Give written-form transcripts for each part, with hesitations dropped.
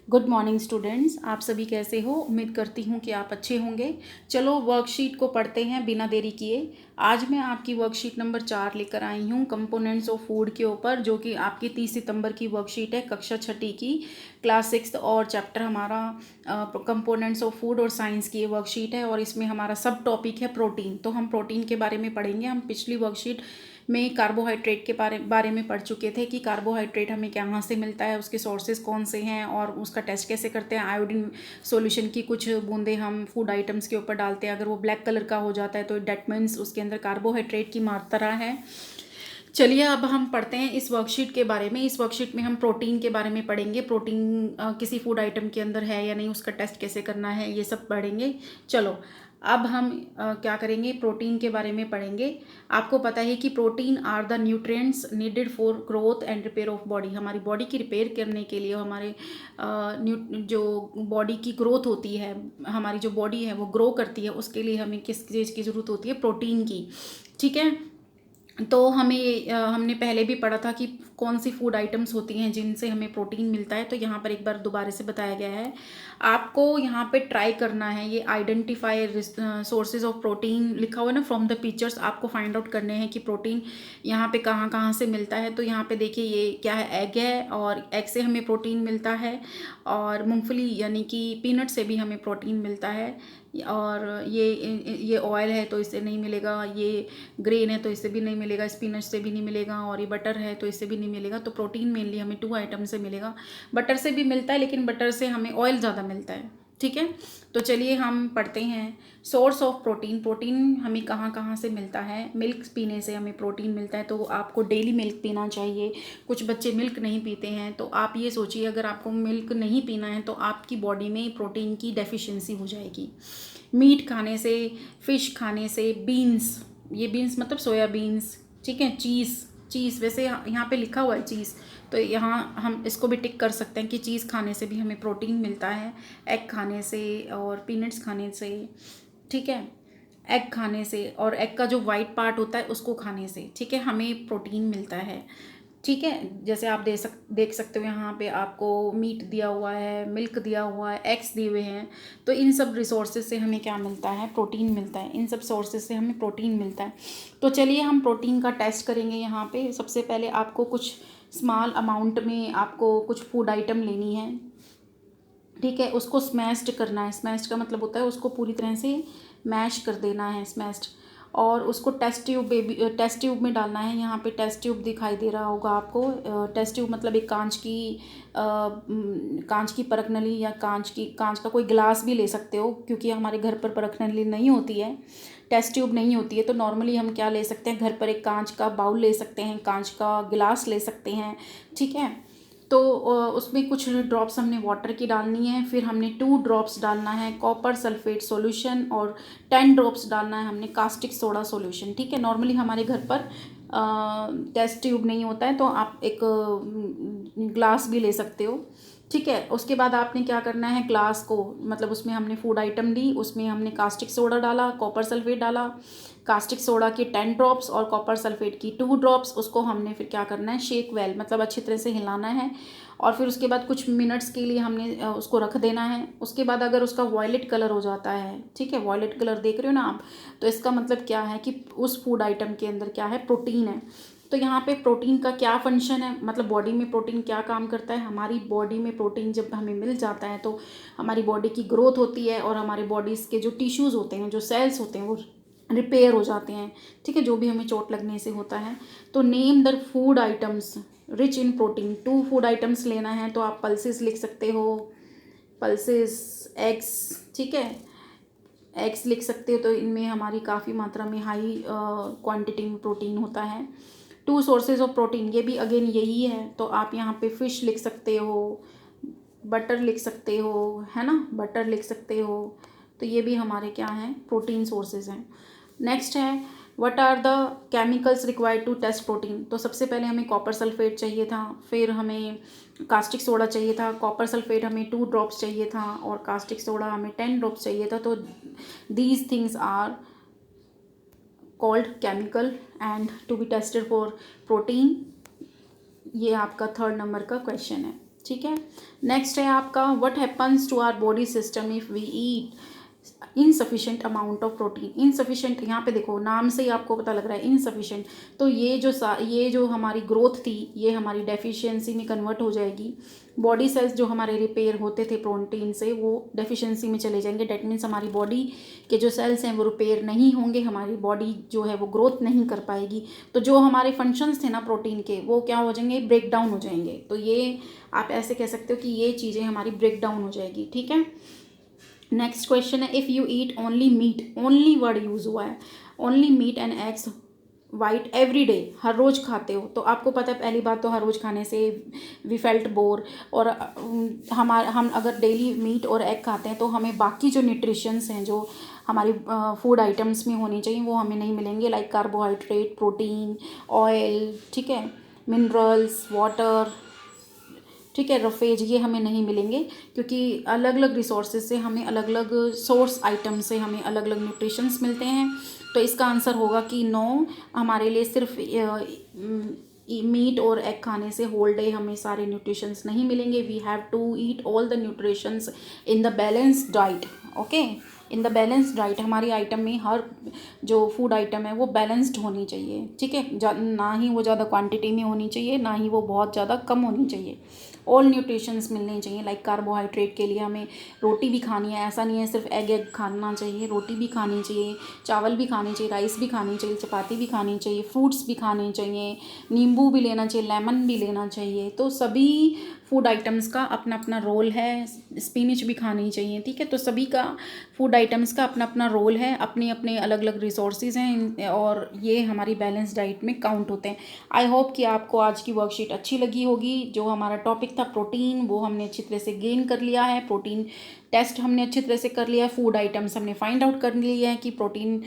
Good morning students, आप सभी कैसे हो। उम्मीद करती हूँ कि आप अच्छे होंगे। चलो वर्कशीट को पढ़ते हैं बिना देरी किए। आज मैं आपकी वर्कशीट नंबर 4 लेकर आई हूँ कंपोनेंट्स ऑफ फूड के ऊपर, जो कि आपकी 30 सितंबर की वर्कशीट है, कक्षा 6 की, क्लास 6 और चैप्टर हमारा कंपोनेंट्स ऑफ फूड और साइंस की ये वर्कशीट है। और इसमें हमारा सब टॉपिक है प्रोटीन। तो हम प्रोटीन के बारे में पढ़ेंगे। हम पिछली वर्कशीट में कार्बोहाइड्रेट के बारे में पढ़ चुके थे कि कार्बोहाइड्रेट हमें कहाँ से मिलता है, उसके सोर्सेज कौन से हैं और उसका टेस्ट कैसे करते हैं। आयोडीन सॉल्यूशन की कुछ बूंदें हम फूड आइटम्स के ऊपर डालते हैं, अगर वो ब्लैक कलर का हो जाता है तो डेट मीन्स उसके अंदर कार्बोहाइड्रेट की मात्रा है। चलिए अब हम पढ़ते हैं इस वर्कशीट के बारे में। इस वर्कशीट में हम प्रोटीन के बारे में पढ़ेंगे। प्रोटीन किसी फूड आइटम के अंदर है या नहीं, उसका टेस्ट कैसे करना है, ये सब पढ़ेंगे। चलो अब हम क्या करेंगे, प्रोटीन के बारे में पढ़ेंगे। आपको पता है कि protein are the nutrients needed for growth and repair of body. हमारी बॉडी की रिपेयर करने के लिए, हमारे जो बॉडी की ग्रोथ होती है, हमारी जो बॉडी है वो ग्रो करती है, उसके लिए हमें किस चीज़ की ज़रूरत होती है, प्रोटीन की। ठीक है, तो हमने पहले भी पढ़ा था कि कौन सी फूड आइटम्स होती हैं जिनसे हमें प्रोटीन मिलता है। तो यहाँ पर एक बार दोबारा से बताया गया है। आपको यहाँ पे ट्राई करना है, ये आइडेंटिफाई सोर्सेज ऑफ प्रोटीन लिखा हुआ है ना, फ्रॉम द पिक्चर्स आपको फाइंड आउट करने हैं कि प्रोटीन यहाँ पे कहाँ कहाँ से मिलता है। तो यहाँ पे देखिए ये क्या है, एग है, और एग से हमें प्रोटीन मिलता है। और मूंगफली यानी कि पीनट से भी हमें प्रोटीन मिलता है। और ये ऑयल है तो इससे नहीं मिलेगा, ये ग्रेन है तो इससे भी नहीं मिलेगा, स्पिनच से भी नहीं मिलेगा, और ये बटर है तो इससे भी नहीं मिलेगा। तो प्रोटीन मेनली हमें 2 आइटम से मिलेगा। बटर से भी मिलता है, लेकिन बटर से हमें ऑयल ज़्यादा मिलता है। ठीक है, तो चलिए हम पढ़ते हैं सोर्स ऑफ प्रोटीन। प्रोटीन हमें कहाँ कहाँ से मिलता है। मिल्क पीने से हमें प्रोटीन मिलता है, तो आपको डेली मिल्क पीना चाहिए। कुछ बच्चे मिल्क नहीं पीते हैं, तो आप ये सोचिए अगर आपको मिल्क नहीं पीना है तो आपकी बॉडी में प्रोटीन की डेफिशिएंसी हो जाएगी। मीट खाने से, फिश खाने से, बीन्स, ये बीन्स मतलब सोयाबीन्स, ठीक है, चीज़ वैसे यहाँ पे लिखा हुआ है चीज़, तो यहाँ हम इसको भी टिक कर सकते हैं कि चीज़ खाने से भी हमें प्रोटीन मिलता है। एग खाने से और पीनट्स खाने से, ठीक है, एग खाने से और एग का जो वाइट पार्ट होता है उसको खाने से, ठीक है, हमें प्रोटीन मिलता है। ठीक है, जैसे आप देख सकते हो यहाँ पे आपको मीट दिया हुआ है, मिल्क दिया हुआ है, एग्स दिए हुए हैं। तो इन सब रिसोर्सेज से हमें क्या मिलता है, प्रोटीन मिलता है। इन सब सोर्सेज से हमें प्रोटीन मिलता है। तो चलिए हम प्रोटीन का टेस्ट करेंगे। यहाँ पे सबसे पहले आपको कुछ स्मॉल अमाउंट में आपको कुछ फूड आइटम लेनी है। ठीक है, उसको स्मैश्ड करना है। स्मैश्ड का मतलब होता है उसको पूरी तरह से मैश कर देना है, स्मैश्ड। और उसको टेस्ट ट्यूब में डालना है। यहाँ पे टेस्ट ट्यूब दिखाई दे रहा होगा आपको। टेस्ट ट्यूब मतलब एक कांच की परख नली, या कांच का कोई गिलास भी ले सकते हो, क्योंकि हमारे घर पर परख नली नहीं होती है, टेस्ट ट्यूब नहीं होती है। तो नॉर्मली हम क्या ले सकते हैं, घर पर एक कांच का बाउल ले सकते हैं, कांच का गिलास ले सकते हैं। ठीक है, तो उसमें कुछ ड्रॉप्स हमने वाटर की डालनी है। फिर हमने 2 ड्रॉप्स डालना है कॉपर सल्फेट सॉल्यूशन, और 10 ड्रॉप्स डालना है हमने कास्टिक सोडा सॉल्यूशन। ठीक है, नॉर्मली हमारे घर पर टेस्ट ट्यूब नहीं होता है, तो आप एक ग्लास भी ले सकते हो। ठीक है, उसके बाद आपने क्या करना है, ग्लास को मतलब उसमें हमने फूड आइटम दी, उसमें हमने कास्टिक सोडा डाला, कॉपर सल्फेट डाला, कास्टिक सोडा के 10 ड्रॉप्स और कॉपर सल्फेट की 2 ड्रॉप्स। उसको हमने फिर क्या करना है, शेक वेल मतलब अच्छी तरह से हिलाना है। और फिर उसके बाद कुछ मिनट्स के लिए हमने उसको रख देना है। उसके बाद अगर उसका वॉयलेट कलर हो जाता है, ठीक है, वॉयलेट कलर देख रहे हो ना आप, तो इसका मतलब क्या है कि उस फूड आइटम के अंदर क्या है, प्रोटीन है। तो यहाँ पे प्रोटीन का क्या फंक्शन है, मतलब बॉडी में प्रोटीन क्या काम करता है। हमारी बॉडी में प्रोटीन जब हमें मिल जाता है तो हमारी बॉडी की ग्रोथ होती है, और हमारे बॉडीज़ के जो टिश्यूज़ होते हैं, जो सेल्स होते हैं, वो रिपेयर हो जाते हैं। ठीक है, जो भी हमें चोट लगने से होता है। तो name the food items rich in protein. 2 food items लेना है, तो आप पल्सेस लिख सकते हो, पल्सेस, एग्स, ठीक है, एग्स लिख सकते हो। तो इनमें हमारी काफ़ी मात्रा में हाई क्वांटिटी में प्रोटीन होता है। 2 सोर्सेज ऑफ प्रोटीन, ये भी अगेन यही है। तो आप यहाँ पे फिश लिख सकते हो, बटर लिख सकते हो, है ना, बटर लिख सकते हो। तो ये भी हमारे क्या हैं, प्रोटीन सोर्सेज हैं। नेक्स्ट है what are the chemicals required to test protein. तो सबसे पहले हमें कॉपर सल्फेट चाहिए था, फिर हमें कास्टिक सोडा चाहिए था। कॉपर सल्फेट हमें 2 ड्रॉप्स चाहिए था, और कास्टिक सोडा हमें 10 ड्रॉप्स चाहिए था। तो these things are called chemical and to be tested for protein. ये आपका 3rd नंबर का क्वेश्चन है। ठीक है। नेक्स्ट है आपका what happens to our body system if we eat insufficient amount of protein. Insufficient यहाँ पे देखो नाम से ही आपको पता लग रहा है इनसफिशेंट, तो ये जो हमारी ग्रोथ थी ये हमारी डेफिशिएंसी में कन्वर्ट हो जाएगी। बॉडी सेल्स जो हमारे रिपेयर होते थे प्रोटीन से वो डेफिशिएंसी में चले जाएंगे। डेट मीन्स हमारी बॉडी के जो सेल्स हैं वो रिपेयर नहीं होंगे, हमारी बॉडी जो है वो ग्रोथ नहीं कर पाएगी। तो जो हमारे फंक्शंस थे ना प्रोटीन के वो क्या हो जाएंगे, ब्रेक डाउन हो जाएंगे। तो ये आप ऐसे कह सकते हो कि ये चीज़ें हमारी ब्रेक डाउन हो जाएगी। ठीक है। नेक्स्ट क्वेश्चन है if you eat only meat, only word use हुआ है, only meat and eggs white every day, हर रोज़ खाते हो, तो आपको पता है पहली बात तो हर रोज़ खाने से वी फेल्ट बोर, और हम अगर डेली मीट और एग खाते हैं तो हमें बाकी जो न्यूट्रिशंस हैं जो हमारी फूड आइटम्स में होनी चाहिए वो हमें नहीं मिलेंगे, लाइक कार्बोहाइड्रेट, प्रोटीन, ऑयल, ठीक है, मिनरल्स, वाटर, ठीक है, रफेज, ये हमें नहीं मिलेंगे क्योंकि अलग अलग रिसोर्सेज से हमें अलग अलग सोर्स आइटम से हमें अलग अलग न्यूट्रिशंस मिलते हैं। तो इसका आंसर होगा कि नो, हमारे लिए सिर्फ मीट और एग खाने से होल डे हमें सारे न्यूट्रिशंस नहीं मिलेंगे। We have to eat all the nutritions in the balanced diet. Okay, in the balanced diet हमारी आइटम में हर जो फूड आइटम है वो बैलेंस्ड होनी चाहिए। ठीक है, ना ही वो ज़्यादा क्वांटिटी में होनी चाहिए ना ही वो बहुत ज़्यादा कम होनी चाहिए। ऑल न्यूट्रिशंस मिलने चाहिए। लाइक कार्बोहाइड्रेट के लिए हमें रोटी भी खानी है, ऐसा नहीं है सिर्फ एग खाना चाहिए, रोटी भी खानी चाहिए, चावल भी खाने चाहिए, राइस भी खानी चाहिए, चपाती भी खानी चाहिए, फ्रूट्स भी खाने चाहिए, नींबू भी लेना चाहिए, लेमन भी लेना चाहिए। तो सभी फूड आइटम्स का अपना अपना रोल है। स्पिनिच भी खानी चाहिए। ठीक है, तो सभी का फूड आइटम्स का अपना अपना रोल है, अपने अपने अलग अलग रिसोर्सेज हैं और ये हमारी बैलेंस डाइट में काउंट होते हैं। आई होप कि आपको आज की वर्कशीट अच्छी लगी होगी। जो हमारा टॉपिक था प्रोटीन वो हमने अच्छी तरह से गेन कर लिया है, प्रोटीन टेस्ट हमने अच्छी तरह से कर लिया है, फूड आइटम्स हमने फाइंड आउट कर लिया है कि प्रोटीन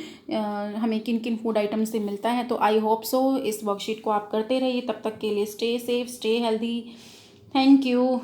हमें किन किन फूड आइटम से मिलता है। तो आई होप सो इस वर्कशीट को आप करते रहिए। तब तक के लिए stay safe, stay healthy. Thank you.